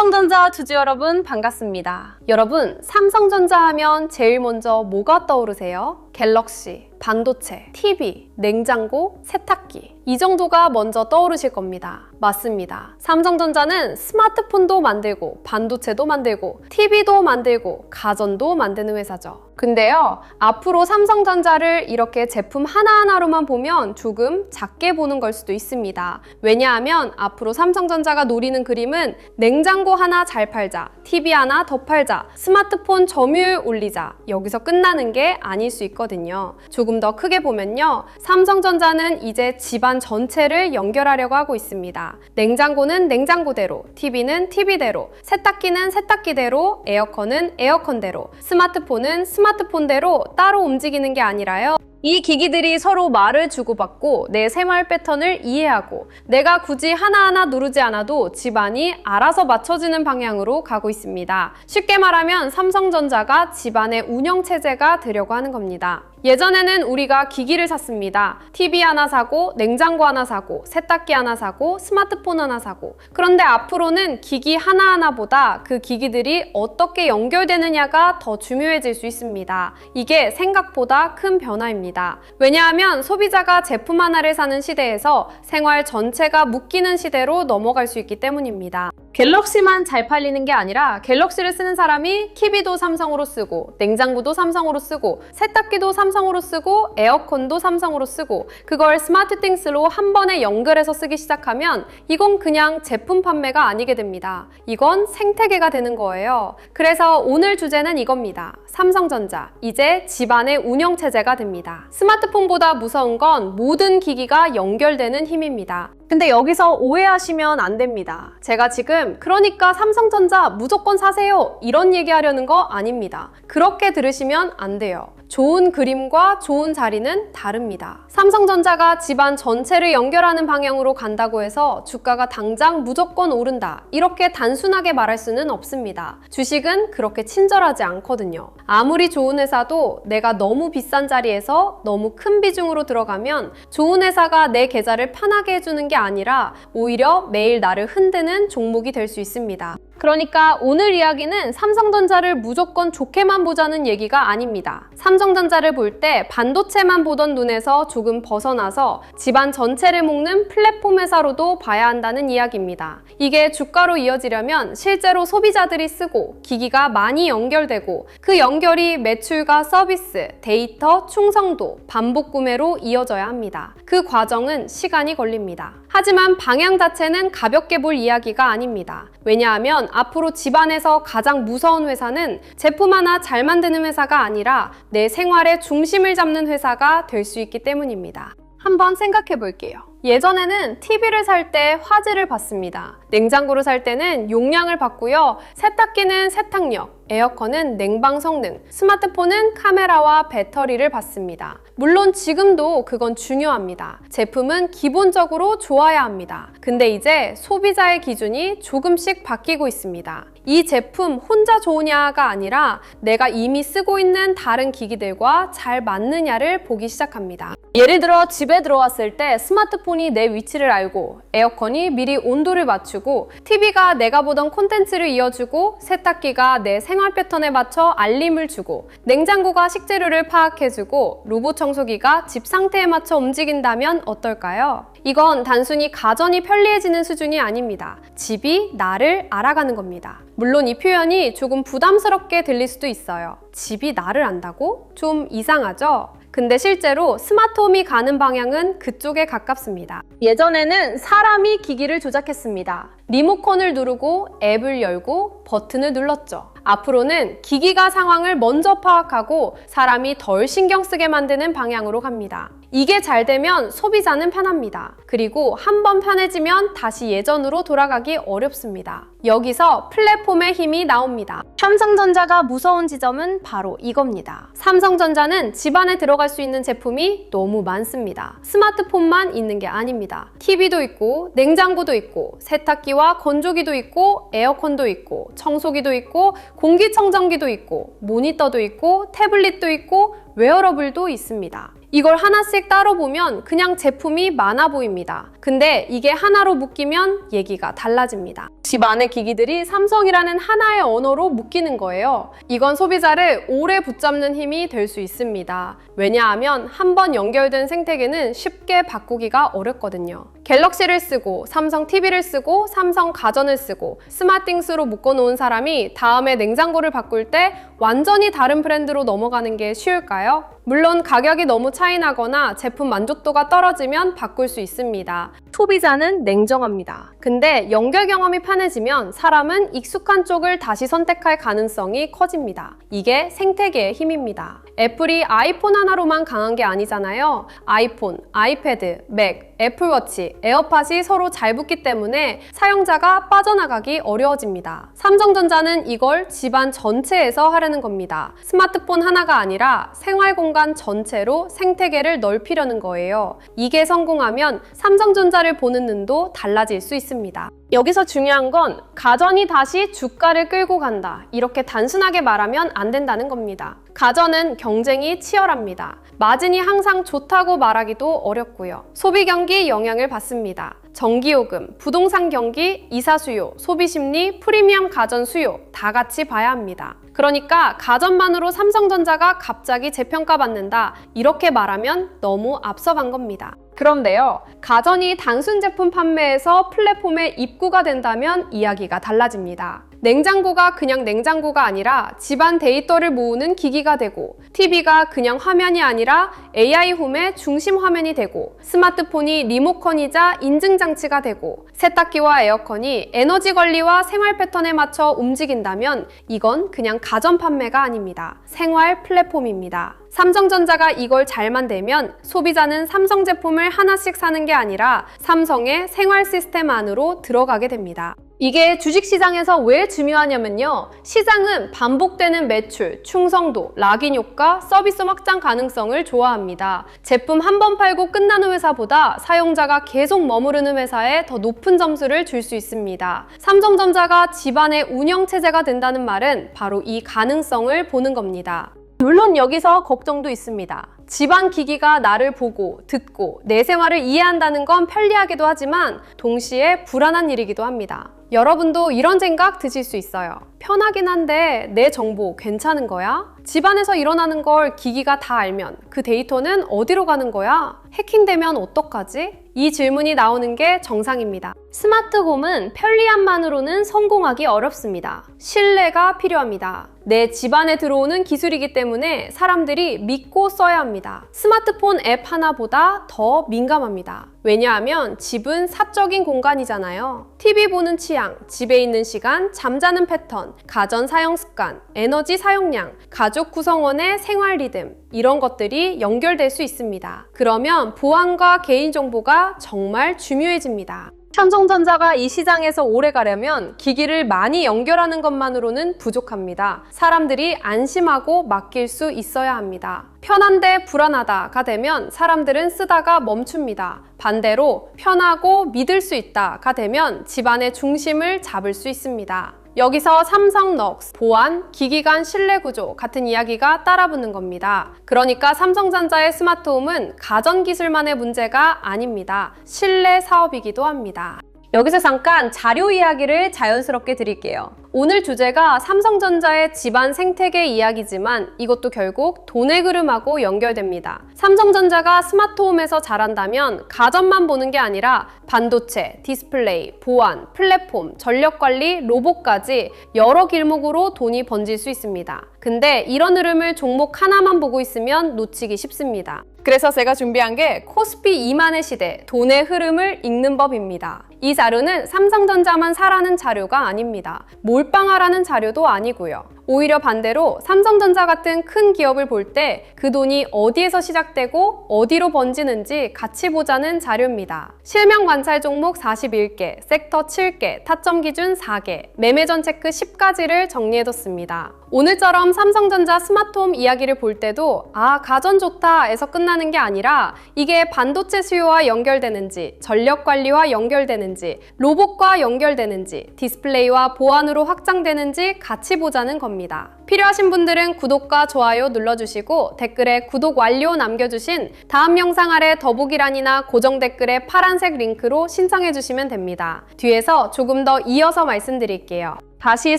삼성전자 주주 여러분 반갑습니다. 여러분, 삼성전자 하면 제일 먼저 뭐가 떠오르세요? 갤럭시, 반도체, TV, 냉장고, 세탁기, 이 정도가 먼저 떠오르실 겁니다. 맞습니다. 삼성전자는 스마트폰도 만들고 반도체도 만들고 TV도 만들고 가전도 만드는 회사죠. 근데요, 앞으로 삼성전자를 이렇게 제품 하나하나로만 보면 조금 작게 보는 걸 수도 있습니다. 왜냐하면 앞으로 삼성전자가 노리는 그림은 냉장고 하나 잘 팔자, TV 하나 더 팔자, 스마트폰 점유율 올리자, 여기서 끝나는 게 아닐 수 있거든요. 조금 더 크게 보면요, 삼성전자는 이제 집안 전체를 연결하려고 하고 있습니다. 냉장고는 냉장고대로, TV는 TV대로, 세탁기는 세탁기대로, 에어컨은 에어컨대로, 스마트폰은 스마트폰대로 따로 움직이는 게 아니라요, 이 기기들이 서로 말을 주고받고 내 생활 패턴을 이해하고 내가 굳이 하나하나 누르지 않아도 집안이 알아서 맞춰지는 방향으로 가고 있습니다. 쉽게 말하면 삼성전자가 집안의 운영체제가 되려고 하는 겁니다. 예전에는 우리가 기기를 샀습니다. TV 하나 사고, 냉장고 하나 사고, 세탁기 하나 사고, 스마트폰 하나 사고. 그런데 앞으로는 기기 하나하나보다 그 기기들이 어떻게 연결되느냐가 더 중요해질 수 있습니다. 이게 생각보다 큰 변화입니다. 왜냐하면 소비자가 제품 하나를 사는 시대에서 생활 전체가 묶이는 시대로 넘어갈 수 있기 때문입니다. 갤럭시만 잘 팔리는 게 아니라 갤럭시를 쓰는 사람이 TV도 삼성으로 쓰고, 냉장고도 삼성으로 쓰고, 세탁기도 삼성으로 쓰고, 에어컨도 삼성으로 쓰고, 그걸 스마트띵스로 한 번에 연결해서 쓰기 시작하면 이건 그냥 제품 판매가 아니게 됩니다. 이건 생태계가 되는 거예요. 그래서 오늘 주제는 이겁니다. 삼성전자, 이제 집안의 운영체제가 됩니다. 스마트폰보다 무서운 건 모든 기기가 연결되는 힘입니다. 근데 여기서 오해하시면 안 됩니다. 제가 지금 그러니까 삼성전자 무조건 사세요 이런 얘기하려는 거 아닙니다. 그렇게 들으시면 안 돼요. 좋은 그림과 좋은 자리는 다릅니다. 삼성전자가 집안 전체를 연결하는 방향으로 간다고 해서 주가가 당장 무조건 오른다, 이렇게 단순하게 말할 수는 없습니다. 주식은 그렇게 친절하지 않거든요. 아무리 좋은 회사도 내가 너무 비싼 자리에서 너무 큰 비중으로 들어가면 좋은 회사가 내 계좌를 편하게 해주는 게 아니라 오히려 매일 나를 흔드는 종목이 될 수 있습니다. 그러니까 오늘 이야기는 삼성전자를 무조건 좋게만 보자는 얘기가 아닙니다. 삼성전자를 볼 때 반도체만 보던 눈에서 조금 벗어나서 집안 전체를 묶는 플랫폼 회사로도 봐야 한다는 이야기입니다. 이게 주가로 이어지려면 실제로 소비자들이 쓰고 기기가 많이 연결되고 그 연결이 매출과 서비스, 데이터, 충성도, 반복 구매로 이어져야 합니다. 그 과정은 시간이 걸립니다. 하지만 방향 자체는 가볍게 볼 이야기가 아닙니다. 왜냐하면 앞으로 집안에서 가장 무서운 회사는 제품 하나 잘 만드는 회사가 아니라 내 생활의 중심을 잡는 회사가 될 수 있기 때문입니다. 한번 생각해 볼게요. 예전에는 TV를 살 때 화질을 봤습니다. 냉장고를 살 때는 용량을 봤고요. 세탁기는 세탁력, 에어컨은 냉방 성능, 스마트폰은 카메라와 배터리를 봤습니다. 물론 지금도 그건 중요합니다. 제품은 기본적으로 좋아야 합니다. 근데 이제 소비자의 기준이 조금씩 바뀌고 있습니다. 이 제품 혼자 좋으냐가 아니라 내가 이미 쓰고 있는 다른 기기들과 잘 맞느냐를 보기 시작합니다. 예를 들어 집에 들어왔을 때 스마트폰이 내 위치를 알고, 에어컨이 미리 온도를 맞추고, TV가 내가 보던 콘텐츠를 이어주고, 세탁기가 내 생활 패턴에 맞춰 알림을 주고, 냉장고가 식재료를 파악해주고, 로봇 청소기가 집 상태에 맞춰 움직인다면 어떨까요? 이건 단순히 가전이 편리해지는 수준이 아닙니다. 집이 나를 알아가는 겁니다. 물론 이 표현이 조금 부담스럽게 들릴 수도 있어요. 집이 나를 안다고? 좀 이상하죠? 근데 실제로 스마트홈이 가는 방향은 그쪽에 가깝습니다. 예전에는 사람이 기기를 조작했습니다. 리모컨을 누르고 앱을 열고 버튼을 눌렀죠. 앞으로는 기기가 상황을 먼저 파악하고 사람이 덜 신경 쓰게 만드는 방향으로 갑니다. 이게 잘 되면 소비자는 편합니다. 그리고 한번 편해지면 다시 예전으로 돌아가기 어렵습니다. 여기서 플랫폼의 힘이 나옵니다. 삼성전자가 무서운 지점은 바로 이겁니다. 삼성전자는 집안에 들어갈 수 있는 제품이 너무 많습니다. 스마트폰만 있는 게 아닙니다. TV도 있고, 냉장고도 있고, 세탁기와 건조기도 있고, 에어컨도 있고, 청소기도 있고, 공기청정기도 있고, 모니터도 있고, 태블릿도 있고, 웨어러블도 있습니다. 이걸 하나씩 따로 보면 그냥 제품이 많아 보입니다. 근데 이게 하나로 묶이면 얘기가 달라집니다. 집 안의 기기들이 삼성이라는 하나의 언어로 묶이는 거예요. 이건 소비자를 오래 붙잡는 힘이 될 수 있습니다. 왜냐하면 한번 연결된 생태계는 쉽게 바꾸기가 어렵거든요. 갤럭시를 쓰고 삼성 TV를 쓰고 삼성 가전을 쓰고 스마띵스로 묶어놓은 사람이 다음에 냉장고를 바꿀 때 완전히 다른 브랜드로 넘어가는 게 쉬울까요? 물론 가격이 너무 차이 나거나 제품 만족도가 떨어지면 바꿀 수 있습니다. 소비자는 냉정합니다. 근데 연결 경험이 편해지면 사람은 익숙한 쪽을 다시 선택할 가능성이 커집니다. 이게 생태계의 힘입니다. 애플이 아이폰 하나로만 강한 게 아니잖아요. 아이폰, 아이패드, 맥, 애플워치, 에어팟이 서로 잘 붙기 때문에 사용자가 빠져나가기 어려워집니다. 삼성전자는 이걸 집안 전체에서 하려는 겁니다. 스마트폰 하나가 아니라 생활 공간 전체로 생태계를 넓히려는 거예요. 이게 성공하면 삼성전자를 보는 눈도 달라질 수 있습니다. 여기서 중요한 건 가전이 다시 주가를 끌고 간다. 이렇게 단순하게 말하면 안 된다는 겁니다. 가전은 경쟁이 치열합니다. 마진이 항상 좋다고 말하기도 어렵고요. 소비 경기 영향을 받습니다. 전기요금, 부동산 경기, 이사 수요, 소비 심리, 프리미엄 가전 수요 다 같이 봐야 합니다. 그러니까 가전만으로 삼성전자가 갑자기 재평가받는다. 이렇게 말하면 너무 앞서간 겁니다. 그런데요, 가전이 단순 제품 판매에서 플랫폼에 입구가 된다면 이야기가 달라집니다. 냉장고가 그냥 냉장고가 아니라 집안 데이터를 모으는 기기가 되고, TV가 그냥 화면이 아니라 AI 홈의 중심 화면이 되고, 스마트폰이 리모컨이자 인증장치가 되고, 세탁기와 에어컨이 에너지 관리와 생활 패턴에 맞춰 움직인다면 이건 그냥 가전 판매가 아닙니다. 생활 플랫폼입니다. 삼성전자가 이걸 잘 만들면 소비자는 삼성 제품을 하나씩 사는 게 아니라 삼성의 생활 시스템 안으로 들어가게 됩니다. 이게 주식시장에서 왜 중요하냐면요. 시장은 반복되는 매출, 충성도, 락인 효과, 서비스 확장 가능성을 좋아합니다. 제품 한 번 팔고 끝나는 회사보다 사용자가 계속 머무르는 회사에 더 높은 점수를 줄 수 있습니다. 삼성전자가 집안의 운영체제가 된다는 말은 바로 이 가능성을 보는 겁니다. 물론 여기서 걱정도 있습니다. 집안 기기가 나를 보고 듣고 내 생활을 이해한다는 건 편리하기도 하지만 동시에 불안한 일이기도 합니다. 여러분도 이런 생각 드실 수 있어요. 편하긴 한데 내 정보 괜찮은 거야? 집안에서 일어나는 걸 기기가 다 알면 그 데이터는 어디로 가는 거야? 해킹되면 어떡하지? 이 질문이 나오는 게 정상입니다. 스마트홈은 편리함만으로는 성공하기 어렵습니다. 신뢰가 필요합니다. 내 집안에 들어오는 기술이기 때문에 사람들이 믿고 써야 합니다. 스마트폰 앱 하나보다 더 민감합니다. 왜냐하면 집은 사적인 공간이잖아요. TV 보는 취향, 집에 있는 시간, 잠자는 패턴, 가전 사용 습관, 에너지 사용량, 가족 구성원의 생활 리듬, 이런 것들이 연결될 수 있습니다. 그러면 보안과 개인정보가 정말 중요해집니다. 삼성전자가 이 시장에서 오래 가려면 기기를 많이 연결하는 것만으로는 부족합니다. 사람들이 안심하고 맡길 수 있어야 합니다. 편한데 불안하다가 되면 사람들은 쓰다가 멈춥니다. 반대로 편하고 믿을 수 있다가 되면 집안의 중심을 잡을 수 있습니다. 여기서 삼성 넉스, 보안, 기기 간 신뢰 구조 같은 이야기가 따라붙는 겁니다. 그러니까 삼성전자의 스마트홈은 가전 기술만의 문제가 아닙니다. 신뢰 사업이기도 합니다. 여기서 잠깐 자료 이야기를 자연스럽게 드릴게요. 오늘 주제가 삼성전자의 집안 생태계 이야기지만 이것도 결국 돈의 흐름하고 연결됩니다. 삼성전자가 스마트홈에서 잘한다면 가전만 보는 게 아니라 반도체, 디스플레이, 보안, 플랫폼, 전력관리, 로봇까지 여러 길목으로 돈이 번질 수 있습니다. 근데 이런 흐름을 종목 하나만 보고 있으면 놓치기 쉽습니다. 그래서 제가 준비한 게 코스피 2만의 시대, 돈의 흐름을 읽는 법입니다. 이 자료는 삼성전자만 사라는 자료가 아닙니다. 몰빵하라는 자료도 아니고요. 오히려 반대로 삼성전자 같은 큰 기업을 볼 때 그 돈이 어디에서 시작되고 어디로 번지는지 같이 보자는 자료입니다. 실명 관찰 종목 41개, 섹터 7개, 타점 기준 4개, 매매전 체크 10가지를 정리해뒀습니다. 오늘처럼 삼성전자 스마트홈 이야기를 볼 때도 가전 좋다에서 끝나는 게 아니라 이게 반도체 수요와 연결되는지, 전력 관리와 연결되는지, 연결되는지, 로봇과 연결되는지, 디스플레이와 보안으로 확장되는지 같이 보자는 겁니다. 필요하신 분들은 구독과 좋아요 눌러주시고 댓글에 구독 완료 남겨주신 다음 영상 아래 더보기란이나 고정 댓글에 파란색 링크로 신청해주시면 됩니다. 뒤에서 조금 더 이어서 말씀드릴게요. 다시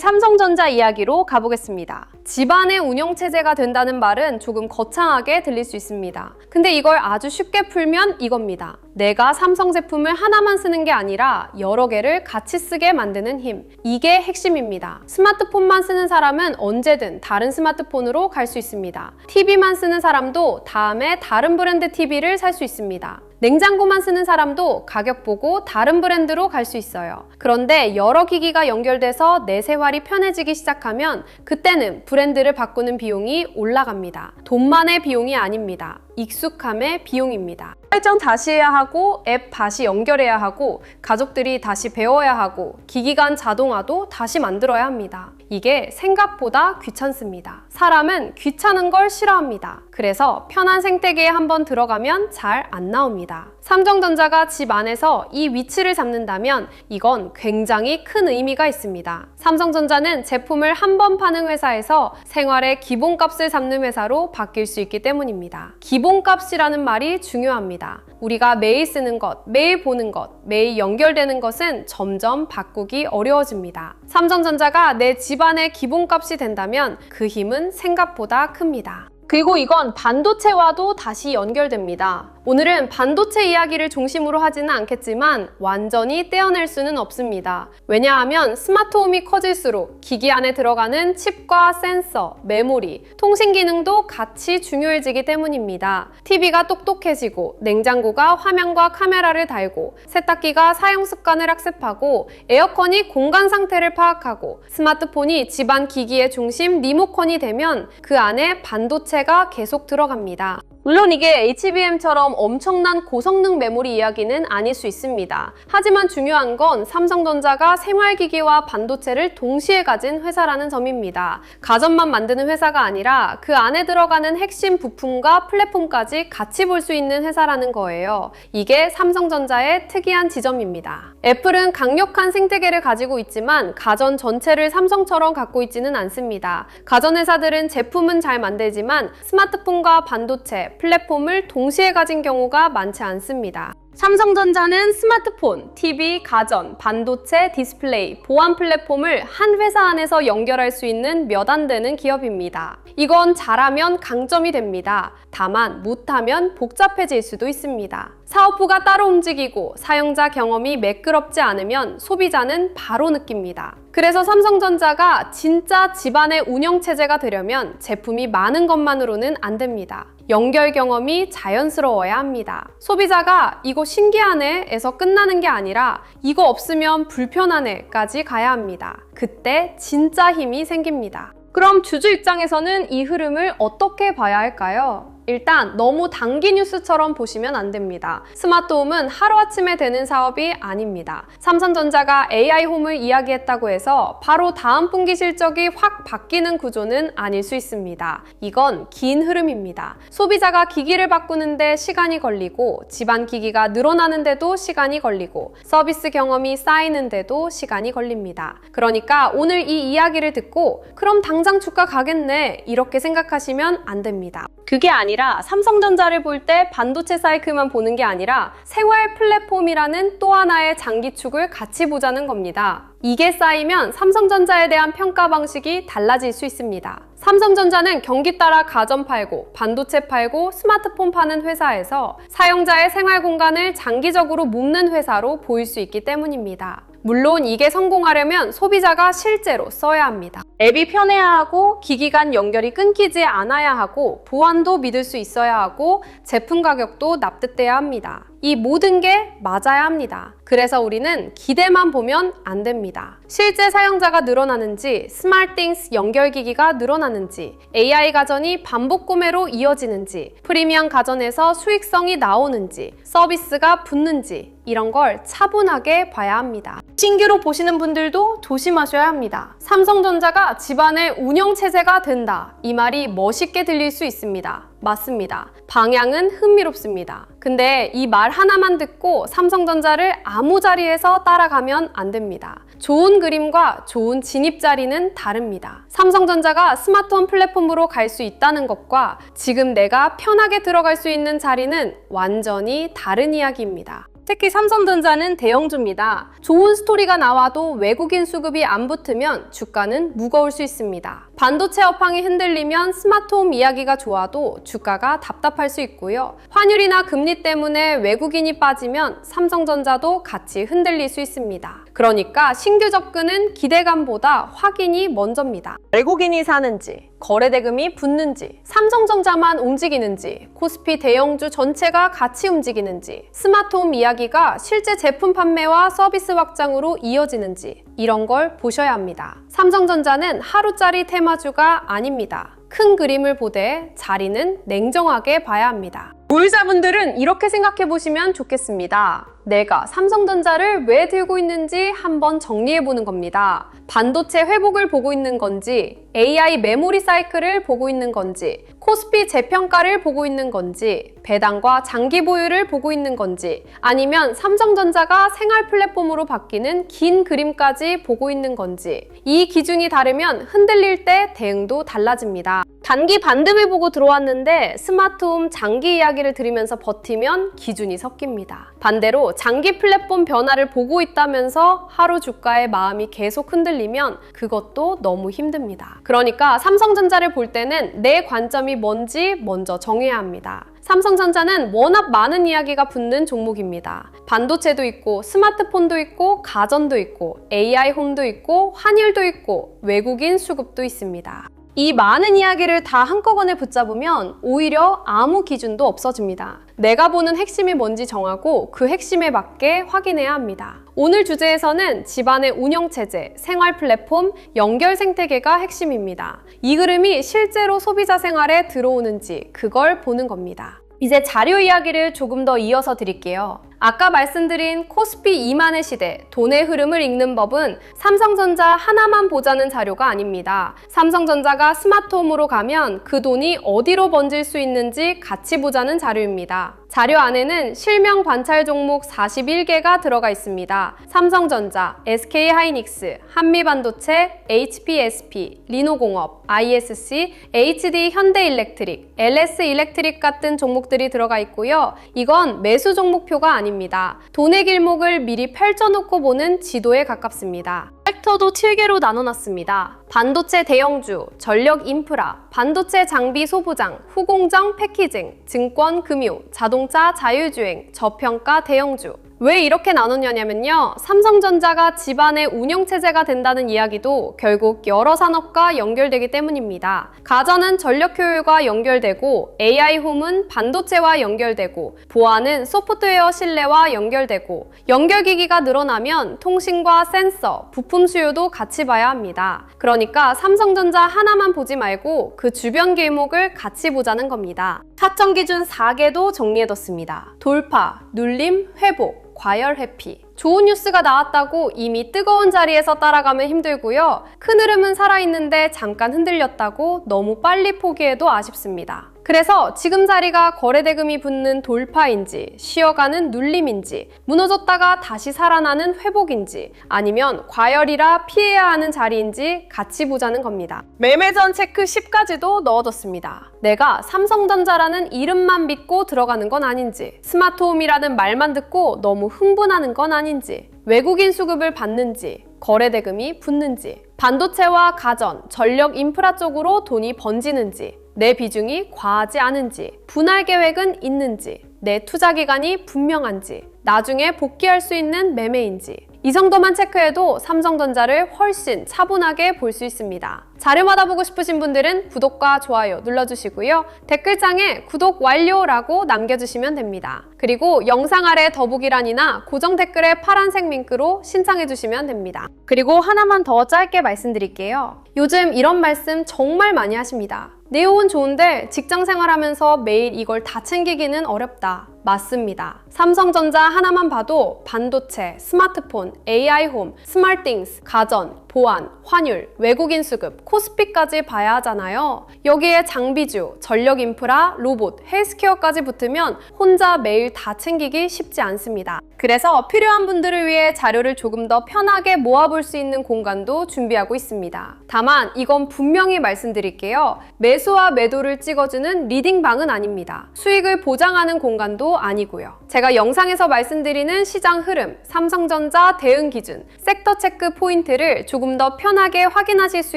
삼성전자 이야기로 가보겠습니다. 집안의 운영체제가 된다는 말은 조금 거창하게 들릴 수 있습니다. 근데 이걸 아주 쉽게 풀면 이겁니다. 내가 삼성 제품을 하나만 쓰는 게 아니라 여러 개를 같이 쓰게 만드는 힘. 이게 핵심입니다. 스마트폰만 쓰는 사람은 언제든 다른 스마트폰으로 갈 수 있습니다. TV만 쓰는 사람도 다음에 다른 브랜드 TV를 살 수 있습니다. 냉장고만 쓰는 사람도 가격 보고 다른 브랜드로 갈 수 있어요. 그런데 여러 기기가 연결돼서 내 생활이 편해지기 시작하면 그때는 브랜드를 바꾸는 비용이 올라갑니다. 돈만의 비용이 아닙니다. 익숙함의 비용입니다. 설정 다시 해야 하고 앱 다시 연결해야 하고 가족들이 다시 배워야 하고 기기 간 자동화도 다시 만들어야 합니다. 이게 생각보다 귀찮습니다. 사람은 귀찮은 걸 싫어합니다. 그래서 편한 생태계에 한번 들어가면 잘 안 나옵니다. 삼성전자가 집 안에서 이 위치를 잡는다면 이건 굉장히 큰 의미가 있습니다. 삼성전자는 제품을 한 번 파는 회사에서 생활의 기본값을 잡는 회사로 바뀔 수 있기 때문입니다. 기본값이라는 말이 중요합니다. 우리가 매일 쓰는 것, 매일 보는 것, 매일 연결되는 것은 점점 바꾸기 어려워집니다. 삼성전자가 내 집안의 기본값이 된다면 그 힘은 생각보다 큽니다. 그리고 이건 반도체와도 다시 연결됩니다. 오늘은 반도체 이야기를 중심으로 하지는 않겠지만 완전히 떼어낼 수는 없습니다. 왜냐하면 스마트홈이 커질수록 기기 안에 들어가는 칩과 센서, 메모리, 통신 기능도 같이 중요해지기 때문입니다. TV가 똑똑해지고 냉장고가 화면과 카메라를 달고 세탁기가 사용 습관을 학습하고 에어컨이 공간 상태를 파악하고 스마트폰이 집안 기기의 중심 리모컨이 되면 그 안에 반도체가 계속 들어갑니다. 물론 이게 HBM처럼 엄청난 고성능 메모리 이야기는 아닐 수 있습니다. 하지만 중요한 건 삼성전자가 생활기기와 반도체를 동시에 가진 회사라는 점입니다. 가전만 만드는 회사가 아니라 그 안에 들어가는 핵심 부품과 플랫폼까지 같이 볼 수 있는 회사라는 거예요. 이게 삼성전자의 특이한 지점입니다. 애플은 강력한 생태계를 가지고 있지만 가전 전체를 삼성처럼 갖고 있지는 않습니다. 가전회사들은 제품은 잘 만들지만 스마트폰과 반도체, 플랫폼을 동시에 가진 경우가 많지 않습니다. 삼성전자는 스마트폰, TV, 가전, 반도체, 디스플레이, 보안 플랫폼을 한 회사 안에서 연결할 수 있는 몇 안 되는 기업입니다. 이건 잘하면 강점이 됩니다. 다만 못하면 복잡해질 수도 있습니다. 사업부가 따로 움직이고 사용자 경험이 매끄럽지 않으면 소비자는 바로 느낍니다. 그래서 삼성전자가 진짜 집안의 운영체제가 되려면 제품이 많은 것만으로는 안 됩니다. 연결 경험이 자연스러워야 합니다. 소비자가 이거 신기하네 에서 끝나는 게 아니라 이거 없으면 불편하네 까지 가야 합니다. 그때 진짜 힘이 생깁니다. 그럼 주주 입장에서는 이 흐름을 어떻게 봐야 할까요? 일단 너무 단기 뉴스처럼 보시면 안 됩니다. 스마트홈은 하루아침에 되는 사업이 아닙니다. 삼성전자가 AI홈을 이야기했다고 해서 바로 다음 분기 실적이 확 바뀌는 구조는 아닐 수 있습니다. 이건 긴 흐름입니다. 소비자가 기기를 바꾸는데 시간이 걸리고 집안 기기가 늘어나는데도 시간이 걸리고 서비스 경험이 쌓이는데도 시간이 걸립니다. 그러니까 오늘 이 이야기를 듣고 그럼 당장 주가 가겠네 이렇게 생각하시면 안 됩니다. 그게 아니라 삼성전자를 볼 때 반도체 사이클만 보는 게 아니라 생활 플랫폼이라는 또 하나의 장기축을 같이 보자는 겁니다. 이게 쌓이면 삼성전자에 대한 평가 방식이 달라질 수 있습니다. 삼성전자는 경기 따라 가전 팔고 반도체 팔고 스마트폰 파는 회사에서 사용자의 생활 공간을 장기적으로 묶는 회사로 보일 수 있기 때문입니다. 물론 이게 성공하려면 소비자가 실제로 써야 합니다. 앱이 편해야 하고 기기 간 연결이 끊기지 않아야 하고 보안도 믿을 수 있어야 하고 제품 가격도 납득돼야 합니다. 이 모든 게 맞아야 합니다. 그래서 우리는 기대만 보면 안 됩니다. 실제 사용자가 늘어나는지, 스마트띵스 연결기기가 늘어나는지, AI 가전이 반복 구매로 이어지는지, 프리미엄 가전에서 수익성이 나오는지, 서비스가 붙는지 이런 걸 차분하게 봐야 합니다. 신규로 보시는 분들도 조심하셔야 합니다. 삼성전자가 집안의 운영체제가 된다. 이 말이 멋있게 들릴 수 있습니다. 맞습니다. 방향은 흥미롭습니다. 근데 이 말 하나만 듣고 삼성전자를 아무 자리에서 따라가면 안 됩니다. 좋은 그림과 좋은 진입 자리는 다릅니다. 삼성전자가 스마트홈 플랫폼으로 갈 수 있다는 것과 지금 내가 편하게 들어갈 수 있는 자리는 완전히 다른 이야기입니다. 특히 삼성전자는 대형주입니다. 좋은 스토리가 나와도 외국인 수급이 안 붙으면 주가는 무거울 수 있습니다. 반도체 업황이 흔들리면 스마트홈 이야기가 좋아도 주가가 답답할 수 있고요. 환율이나 금리 때문에 외국인이 빠지면 삼성전자도 같이 흔들릴 수 있습니다. 그러니까 신규 접근은 기대감보다 확인이 먼저입니다. 외국인이 사는지, 거래대금이 붙는지, 삼성전자만 움직이는지, 코스피 대형주 전체가 같이 움직이는지, 스마트홈 이야기가 실제 제품 판매와 서비스 확장으로 이어지는지 이런 걸 보셔야 합니다. 삼성전자는 하루짜리 테마주가 아닙니다. 큰 그림을 보되 자리는 냉정하게 봐야 합니다. 보유자분들은 이렇게 생각해 보시면 좋겠습니다. 내가 삼성전자를 왜 들고 있는지 한번 정리해 보는 겁니다. 반도체 회복을 보고 있는 건지, AI 메모리 사이클을 보고 있는 건지, 코스피 재평가를 보고 있는 건지, 배당과 장기 보유를 보고 있는 건지, 아니면 삼성전자가 생활 플랫폼으로 바뀌는 긴 그림까지 보고 있는 건지, 이 기준이 다르면 흔들릴 때 대응도 달라집니다. 단기 반등을 보고 들어왔는데 스마트홈 장기 이야기를 들으면서 버티면 기준이 섞입니다. 반대로 장기 플랫폼 변화를 보고 있다면서 하루 주가의 마음이 계속 흔들리면 그것도 너무 힘듭니다. 그러니까 삼성전자를 볼 때는 내 관점이 뭔지 먼저 정해야 합니다. 삼성전자는 워낙 많은 이야기가 붙는 종목입니다. 반도체도 있고 스마트폰도 있고 가전도 있고 AI 홈도 있고 환율도 있고 외국인 수급도 있습니다. 이 많은 이야기를 다 한꺼번에 붙잡으면 오히려 아무 기준도 없어집니다. 내가 보는 핵심이 뭔지 정하고 그 핵심에 맞게 확인해야 합니다. 오늘 주제에서는 집안의 운영체제, 생활 플랫폼, 연결 생태계가 핵심입니다. 이 그림이 실제로 소비자 생활에 들어오는지 그걸 보는 겁니다. 이제 자료 이야기를 조금 더 이어서 드릴게요. 아까 말씀드린 코스피 2만의 시대, 돈의 흐름을 읽는 법은 삼성전자 하나만 보자는 자료가 아닙니다. 삼성전자가 스마트홈으로 가면 그 돈이 어디로 번질 수 있는지 같이 보자는 자료입니다. 자료 안에는 실명 관찰 종목 41개가 들어가 있습니다. 삼성전자, SK하이닉스, 한미반도체, HPSP, 리노공업, ISC, HD 현대일렉트릭, LS일렉트릭 같은 종목들이 들어가 있고요. 이건 매수 종목표가 아닙니다. 돈의 길목을 미리 펼쳐놓고 보는 지도에 가깝습니다. 섹터도 7개로 나눠놨습니다. 반도체 대형주, 전력 인프라, 반도체 장비 소부장, 후공정 패키징, 증권 금융, 자동차 자율주행, 저평가 대형주. 왜 이렇게 나눴냐면요. 삼성전자가 집안의 운영체제가 된다는 이야기도 결국 여러 산업과 연결되기 때문입니다. 가전은 전력 효율과 연결되고 AI홈은 반도체와 연결되고 보안은 소프트웨어 신뢰와 연결되고 연결기기가 늘어나면 통신과 센서, 부품 수요도 같이 봐야 합니다. 그러니까 삼성전자 하나만 보지 말고 그 주변 길목을 같이 보자는 겁니다. 하청 기준 4개도 정리해뒀습니다. 돌파, 눌림, 회복, 과열 회피. 좋은 뉴스가 나왔다고 이미 뜨거운 자리에서 따라가면 힘들고요. 큰 흐름은 살아있는데 잠깐 흔들렸다고 너무 빨리 포기해도 아쉽습니다. 그래서 지금 자리가 거래대금이 붙는 돌파인지, 쉬어가는 눌림인지, 무너졌다가 다시 살아나는 회복인지, 아니면 과열이라 피해야 하는 자리인지 같이 보자는 겁니다. 매매전 체크 10까지도 넣어뒀습니다. 내가 삼성전자라는 이름만 믿고 들어가는 건 아닌지, 스마트홈이라는 말만 듣고 너무 흥분하는 건 아닌지, 외국인 수급을 받는지, 거래대금이 붙는지, 반도체와 가전, 전력 인프라 쪽으로 돈이 번지는지, 내 비중이 과하지 않은지, 분할 계획은 있는지, 내 투자 기간이 분명한지, 나중에 복귀할 수 있는 매매인지, 이 정도만 체크해도 삼성전자를 훨씬 차분하게 볼 수 있습니다. 자료마다 보고 싶으신 분들은 구독과 좋아요 눌러주시고요. 댓글창에 구독 완료라고 남겨주시면 됩니다. 그리고 영상 아래 더보기란이나 고정 댓글에 파란색 링크로 신청해주시면 됩니다. 그리고 하나만 더 짧게 말씀드릴게요. 요즘 이런 말씀 정말 많이 하십니다. 내용은 좋은데 직장 생활하면서 매일 이걸 다 챙기기는 어렵다. 맞습니다. 삼성전자 하나만 봐도 반도체, 스마트폰, AI홈, 스마트띵스, 가전, 보안, 환율, 외국인 수급, 코스피까지 봐야 하잖아요. 여기에 장비주, 전력 인프라, 로봇, 헬스케어까지 붙으면 혼자 매일 다 챙기기 쉽지 않습니다. 그래서 필요한 분들을 위해 자료를 조금 더 편하게 모아볼 수 있는 공간도 준비하고 있습니다. 다만 이건 분명히 말씀드릴게요. 매수와 매도를 찍어주는 리딩방은 아닙니다. 수익을 보장하는 공간도 아니고요. 제가 영상에서 말씀드리는 시장 흐름, 삼성전자 대응 기준, 섹터 체크 포인트를 조금 더 편하게 확인하실 수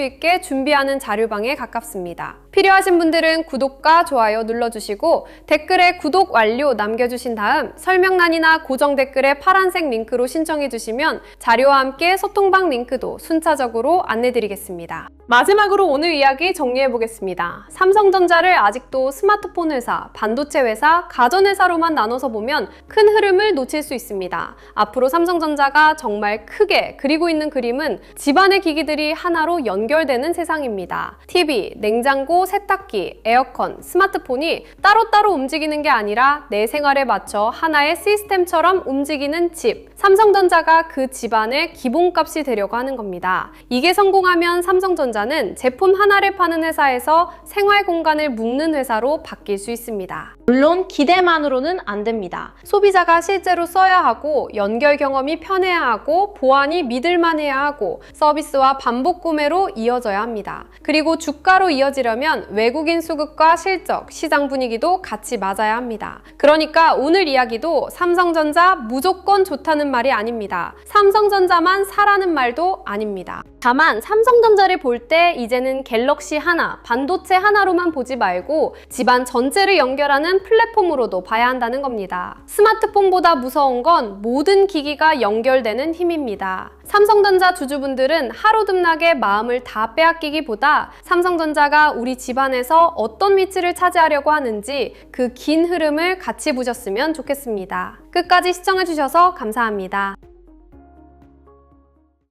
있게 준비하는 자료방에 가깝습니다. 필요하신 분들은 구독과 좋아요 눌러주시고 댓글에 구독 완료 남겨주신 다음 설명란이나 고정 댓글에 파란색 링크로 신청해주시면 자료와 함께 소통방 링크도 순차적으로 안내드리겠습니다. 마지막으로 오늘 이야기 정리해보겠습니다. 삼성전자를 아직도 스마트폰 회사, 반도체 회사, 가전 회사로만 나눠서 보면 큰 흐름을 놓칠 수 있습니다. 앞으로 삼성전자가 정말 크게 그리고 있는 그림은 집안의 기기들이 하나로 연결되는 세상입니다. TV, 냉장고, 세탁기, 에어컨, 스마트폰이 따로따로 움직이는 게 아니라 내 생활에 맞춰 하나의 시스템처럼 움직이는 집. 삼성전자가 그 집안의 기본값이 되려고 하는 겁니다. 이게 성공하면 삼성전자는 제품 하나를 파는 회사에서 생활 공간을 묶는 회사로 바뀔 수 있습니다. 물론 기대만으로는 안 됩니다. 소비자가 실제로 써야 하고 연결 경험이 편해야 하고 보안이 믿을만해야 하고 서비스와 반복 구매로 이어져야 합니다. 그리고 주가로 이어지려면 외국인 수급과 실적, 시장 분위기도 같이 맞아야 합니다. 그러니까 오늘 이야기도 삼성전자 무조건 좋다는 말이 아닙니다. 삼성전자만 사라는 말도 아닙니다. 다만 삼성전자를 볼 때 이제는 갤럭시 하나, 반도체 하나로만 보지 말고 집안 전체를 연결하는 플랫폼으로도 봐야 한다는 겁니다. 스마트폰보다 무서운 건 모든 기기가 연결되는 힘입니다. 삼성전자 주주분들은 하루듭나게 마음을 다 빼앗기기보다 삼성전자가 우리 집안에서 어떤 위치를 차지하려고 하는지 그 긴 흐름을 같이 보셨으면 좋겠습니다. 끝까지 시청해주셔서 감사합니다.